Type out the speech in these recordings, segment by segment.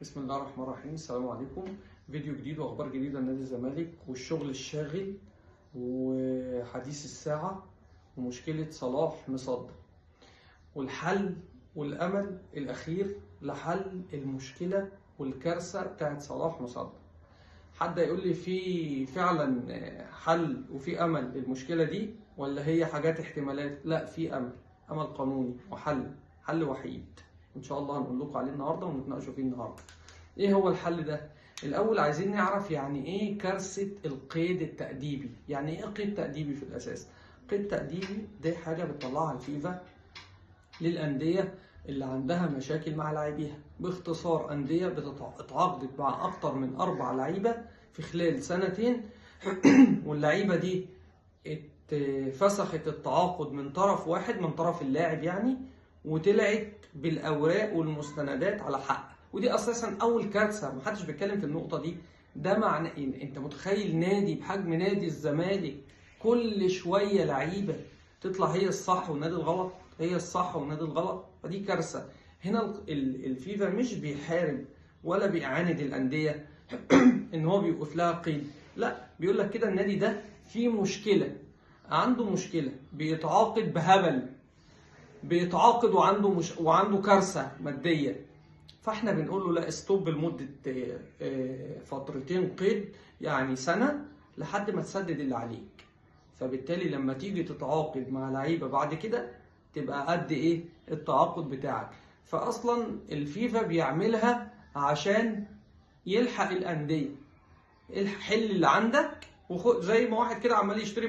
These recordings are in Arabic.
بسم الله الرحمن الرحيم. السلام عليكم. فيديو جديد واخبار جديده لنادي الزمالك والشغل الشاغل وحديث الساعه ومشكله صلاح مصدق والحل والامل الاخير لحل المشكله والكارثه بتاعت صلاح مصدق. حد يقول لي في فعلا حل وفي امل للمشكله دي ولا هي حاجات احتمالات؟ لا، في امل قانوني حل وحيد ان شاء الله هنقول لكم عليه النهارده ونتناقشوا فيه النهارده. ايه هو الحل ده؟ الاول عايزين نعرف يعني ايه كارثه القيد التاديبي. يعني ايه قيد تاديبي في الاساس؟ قيد تاديبي دي حاجه بتطلعها الفيفا للانديه اللي عندها مشاكل مع لاعبيها. باختصار، انديه اتعاقدت مع اكتر من 4 لعيبه في خلال سنتين واللعيبه دي اتفسخت التعاقد من طرف واحد، من طرف اللاعب يعني، وطلعت بالاوراق والمستندات على حق. ودي اساسا اول كارثه، محدش بيتكلم في النقطه دي. ده معنى إيه؟ انت متخيل نادي بحجم نادي الزمالك كل شويه لعيبه تطلع هي الصح والنادي الغلط، هي الصح والنادي الغلط؟ فدي كارثه. هنا الفيفا مش بيحارب ولا بيعاند الانديه ان هو بيوقف لها قيد، لا، بيقول لك كده النادي ده فيه مشكله، عنده مشكله، بيتعاقد بهبل، بيتعاقد وعنده كارثه ماديه. فاحنا بنقول له لا، ستوب لمده فترتين قيد، يعني سنه، لحد ما تسدد اللي عليك. فبالتالي لما تيجي تتعاقد مع لعيبه بعد كده تبقى قد ايه التعاقد بتاعك. فاصلا الفيفا بيعملها عشان يلحق الانديه. الحل اللي عندك وخد، زي ما واحد كده عمال يشتري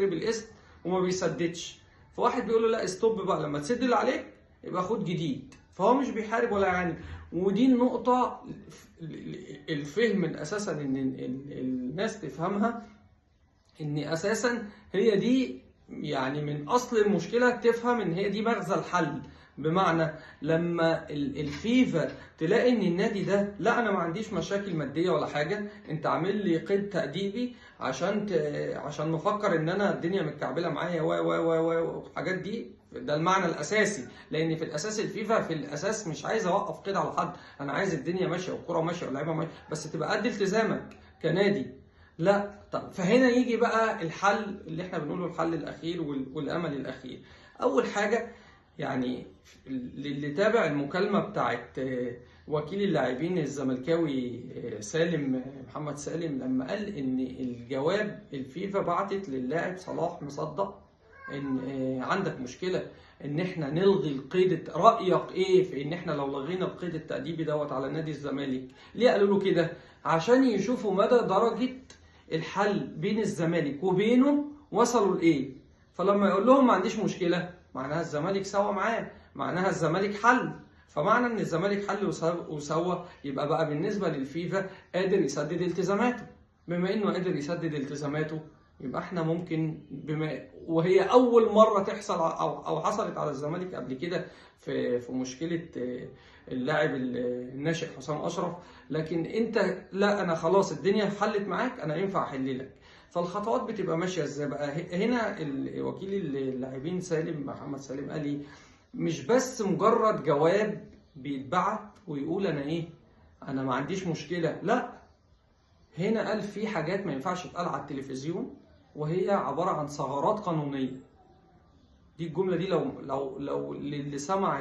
بالقسط وما بيسددش، فواحد بيقول له لا، ستوب بقى، لما تسد اللي عليك يبقى خد جديد. فهو مش بيحارب ولا يعاند. ودي النقطة الفهم اساسا ان الناس تفهمها، ان اساسا هي دي يعني من اصل المشكلة، تفهم ان هي دي مغزى الحل. بمعنى لما الفيفا تلاقي ان النادي ده لا، انا ما عنديش مشاكل ماديه ولا حاجه، انت عامل لي قيد تاديبي عشان نفكر ان انا الدنيا متكعبله معايا و الحاجات دي، ده المعنى الاساسي. لان في الاساس الفيفا في الاساس مش عايز اوقف قيد على حد، انا عايز الدنيا ماشيه والكره ماشيه واللعيبه ماشيه، بس تبقى قد التزامك كنادي. لا، طب فهنا يجي بقى الحل اللي احنا بنقوله، الحل الاخير والامل الاخير. اول حاجه، يعني اللي تابع المكالمة بتاعت وكيل اللاعبين الزملكاوي محمد سالم، لما قال ان الجواب الفيفا بعتت للاعب صلاح مصدق ان عندك مشكلة ان احنا نلغي القيد، رأيك ايه في ان احنا لو لغينا القيد التأديبي دوت على نادي الزمالك؟ ليه قالوا له كده؟ عشان يشوفوا مدى درجة الحل بين الزمالك وبينه وصلوا لايه. فلما يقول لهم ما عنديش مشكلة، معناها الزمالك سوى معاه، معناها الزمالك حل. فمعنى ان الزمالك حل وسوى، يبقى بقى بالنسبه للفيفا قادر يسدد التزاماته. بما انه قادر يسدد التزاماته، يبقى احنا ممكن، وهي اول مره تحصل او حصلت على الزمالك قبل كده في مشكله اللاعب الناشئ حسام اشرف، لكن انت لا، انا خلاص الدنيا حلت معاك، انا ينفع احل لك. فالخطوات بتبقى ماشيه ازاي بقى؟ هنا وكيل اللاعبين محمد سالم قال لي مش بس مجرد جواب بيتبعت ويقول انا ايه، انا ما عنديش مشكله، لا، هنا قال في حاجات ما ينفعش تقال على التلفزيون، وهي عباره عن ثغرات قانونيه. دي الجمله دي لو اللي سمع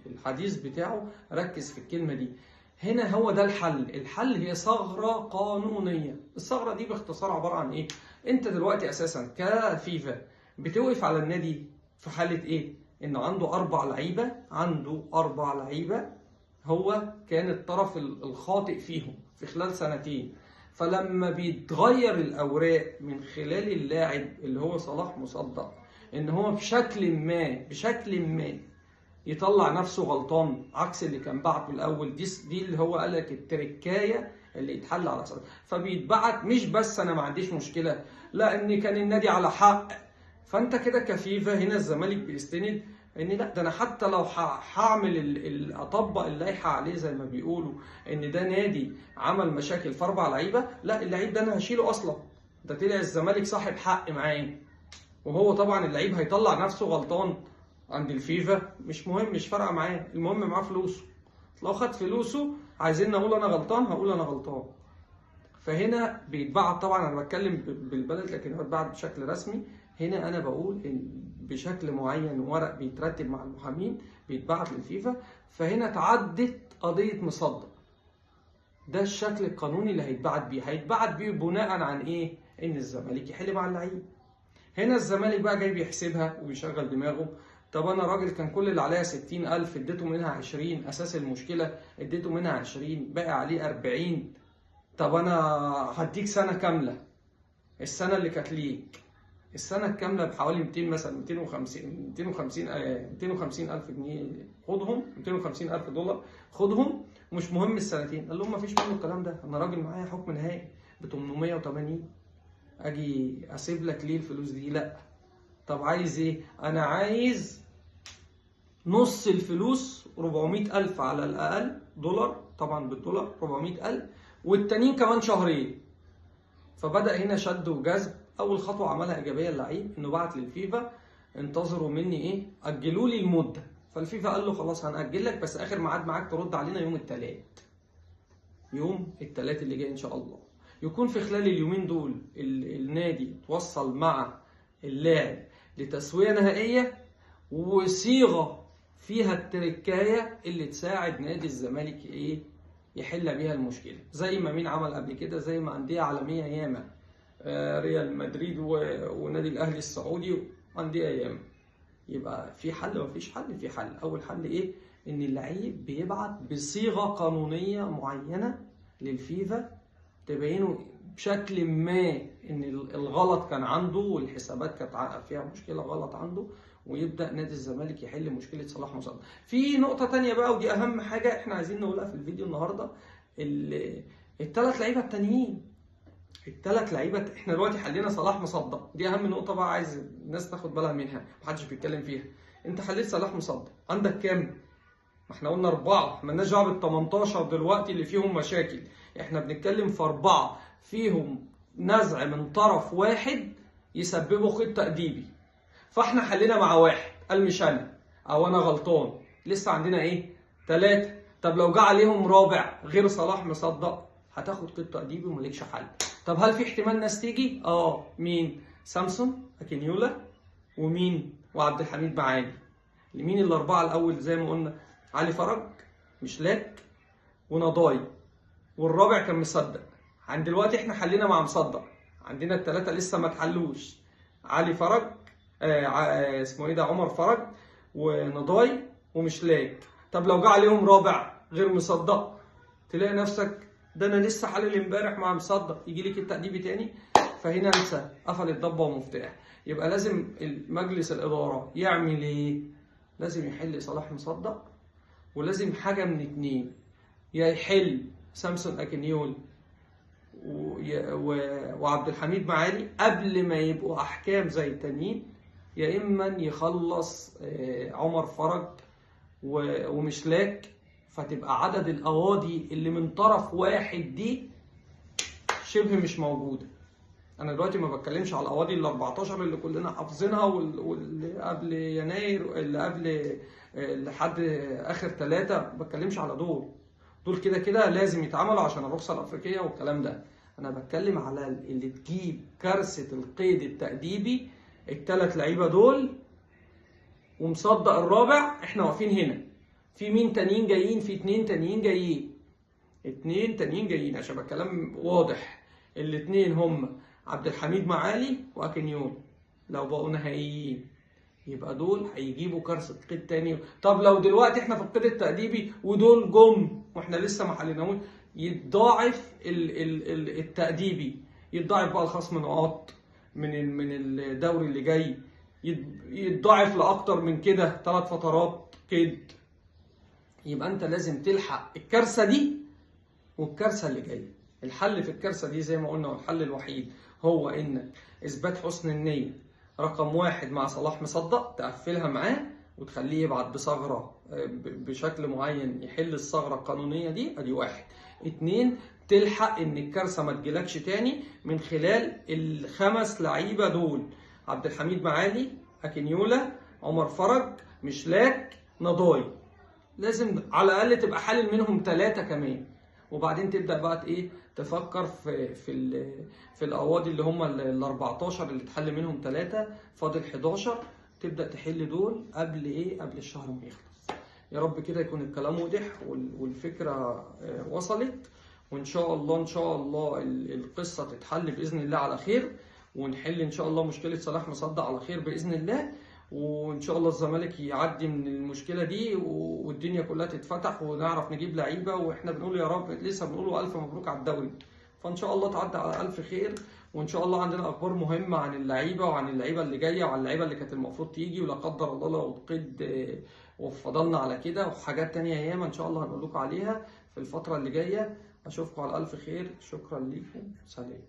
الحديث بتاعه ركز في الكلمه دي. هنا هو ده الحل هي ثغره قانونيه. الثغره دي باختصار عباره عن ايه؟ انت دلوقتي اساسا كفيفا بتوقف على النادي في حاله ايه؟ انه عنده 4 لعيبه هو كان الطرف الخاطئ فيهم في خلال سنتين. فلما بيتغير الاوراق من خلال اللاعب اللي هو صلاح مصدق، ان هو بشكل ما يطلع نفسه غلطان عكس اللي كان بعته الاول، دي اللي هو قال لك التركايه اللي يتحل على اساسها. فبيتبعت مش بس انا ما عنديش مشكله، لا، ان كان النادي على حق. فانت كده كفيفا هنا الزمالك بيستند ان لا، ده انا حتى لو هعمل اطبق اللائحه عليه زي ما بيقولوا، ان ده نادي عمل مشاكل في 4 لعيبه، لا، اللعيب ده انا هشيله اصلا، ده طلع الزمالك صاحب حق معاه. وهو طبعا اللعيب هيطلع نفسه غلطان عند الفيفا، مش مهم، مش فارقه معاه، المهم معاه فلوسه. لو خد فلوسه عايزين نقول انا غلطان هقول انا غلطان. فهنا بيتبعت، طبعا انا بتكلم بالبلد لكن هو بيتبعت بشكل رسمي. هنا انا بقول إن بشكل معين ورق بيترتب مع المحامين بيتبعت للفيفا. فهنا اتعدت قضيه مصدق، ده الشكل القانوني اللي هيتبعت بيه بناء عن ايه؟ ان الزمالك يحل مع اللعيب. هنا الزمالك بقى جاي بيحسبها وبيشغل دماغه. طب انا راجل كان كل اللي عليا 60,000 اديته منها 20، اساس المشكله اديته منها 20 باقي عليه 40. طب انا هديك سنه كامله، السنه اللي كانت ليك السنه الكامله بحوالي 200 مثلا 250 الف جنيه خدهم، 250 الف دولار خدهم، مش مهم السنتين. قال لهم ما فيش منه الكلام ده، انا راجل معايا حكم نهائي ب 880 اجي اسيب لك ليه الفلوس دي؟ لا. طب عايز ايه؟ انا عايز نص الفلوس 400,000 على الاقل دولار، طبعا بالدولار 400,000، والتانيين كمان شهرين. فبدأ هنا شد وجذب. اول خطوه عملها ايجابيه اللعيب انه بعت للفيفا انتظروا مني ايه؟ اجلوا لي المده. فالفيفا قال له خلاص هنأجل لك بس اخر ميعاد معاك ترد علينا يوم الثلاث. يوم الثلاث اللي جاي ان شاء الله. يكون في خلال اليومين دول النادي توصل مع اللاعب لتسويه نهائيه وصيغه فيها التركايه اللي تساعد نادي الزمالك ايه؟ يحل بيها المشكله. زي ما مين عمل قبل كده، زي ما انديه عالميه ياما، ريال مدريد ونادي الاهلي السعودي وانديه ياما. يبقى في حل؟ مفيش حل. في حل. اول حل ايه؟ ان اللعيب بيبعت بصيغه قانونيه معينه للفيفا تبينه بشكل ما ان الغلط كان عنده والحسابات كانت فيها مشكله غلط عنده، ويبدا نادي الزمالك يحل مشكله صلاح مصطفى. في نقطه تانية بقى ودي اهم حاجه احنا عايزين نقولها في الفيديو النهارده، الثلاث لعيبه التانيين. الثلاث لعيبه احنا دلوقتي حلينا صلاح مصدق، دي اهم نقطه بقى عايز الناس تاخد بالها منها، محدش بيتكلم فيها. انت حليت صلاح مصدق، عندك كام؟ ما احنا قلنا 4، مالناش دعوه بال 18 دلوقتي اللي فيهم مشاكل، احنا بنتكلم في 4 فيهم نزع من طرف واحد يسببوا خط تأديبي. فاحنا حلينا مع واحد، قال مش انا او انا غلطان، لسه عندنا ايه؟ 3. طب لو جه عليهم رابع غير صلاح مصدق هتاخد خط تأديبي ومالكش حل. طب هل في احتمال ناس تيجي؟ مين؟ سامسون، اكينيولا، ومين؟ وعبد الحميد معالي. مين الاربعه الاول؟ زي ما قلنا علي فرج، مشلاك، ونضاي، والرابع كان مصدق. عند دلوقتي احنا حلينا مع مصدق، عندنا الثلاثه لسه ما اتحلوش، علي فرج، اسمه ايه ده، عمر فرج، ونضاي، ومشلاك. طب لو جه عليهم رابع غير مصدق تلاقي نفسك ده انا لسه حلل امبارح مع مصدق، يجي لك التأديبي تاني. فهنا انسى، قفلت ضبه ومفتاح. يبقى لازم مجلس الاداره يعمل ايه؟ لازم يحل صلاح مصدق، ولازم حاجه من اتنين، يا يحل سامسون اكينيول وعبد الحميد معالي قبل ما يبقوا احكام زي التانيين، يا اما يخلص عمر فرج ومشلاك، فتبقى عدد القواضي اللي من طرف واحد دي شبه مش موجوده. انا دلوقتي ما بتكلمش على القواضي ال 14 اللي كلنا حافظينها واللي قبل يناير، اللي قبل لحد اخر 3، ما بتكلمش على دول كده كده لازم يتعملوا عشان الرخصه الافريقيه والكلام ده. انا بتكلم على اللي تجيب كارثه القيد التأديبي، الثلاث لعيبه دول ومصدق الرابع. احنا واقفين هنا، في مين تانيين جايين؟ في 2 تانيين جايين، 2 تانيين جايين عشان الكلام واضح. الاثنين هم عبد الحميد معالي واكينيول. لو بقوا نهائيين يبقى دول هيجيبوا كارثه قيد تاني. طب لو دلوقتي احنا في القيد التأديبي ودول جم واحنا لسه ما حليناهوش، يتضاعف التأديبي، يتضاعف بقى الخصم نقاط من الدوري اللي جاي، يتضاعف لاكتر من كده 3 فترات قيد. يبقى انت لازم تلحق الكارثه دي والكارثه اللي جايه. الحل في الكارثه دي زي ما قلنا، والحل الوحيد هو انك اثبات حسن النيه رقم 1 مع صلاح مصدق، تقفلها معاه وتخليه يبعت بثغره بشكل معين يحل الثغره القانونيه دي، ادي 1. 2 تلحق ان الكارثه ما تجيلكش تاني من خلال ال5 لعيبه دول، عبد الحميد معالي، اكينيولا، عمر فرج، مشلاك، نضاي. لازم على الاقل تبقى حالل منهم 3 كمان، وبعدين تبدا بقى ايه تفكر في القواضي اللي هم ال 14 اللي اتحل منهم 3، فاضل 11، تبدا تحل دول قبل ايه، قبل الشهر ما يخلص. يا رب كده يكون الكلام واضح والفكره وصلت، وان شاء الله ان شاء الله القصه تتحل باذن الله على خير، ونحل ان شاء الله مشكله صلاح مصدق على خير باذن الله، وان شاء الله الزمالك يعدي من المشكله دي والدنيا كلها تتفتح ونعرف نجيب لعيبه، واحنا بنقول يا رب، لسه بنقول الف مبروك على الدوري. فان شاء الله تعدي على الف خير، وان شاء الله عندنا اخبار مهمه عن اللعيبه وعن اللعيبه اللي جايه وعن اللعيبه اللي كانت المفروض تيجي، ولا قدر الله لو القيد وفضلنا على كده، وحاجات تانية ياما ان شاء الله هنقول لكم عليها في الفتره اللي جايه. اشوفكم على الف خير، شكرا ليكم، سلام.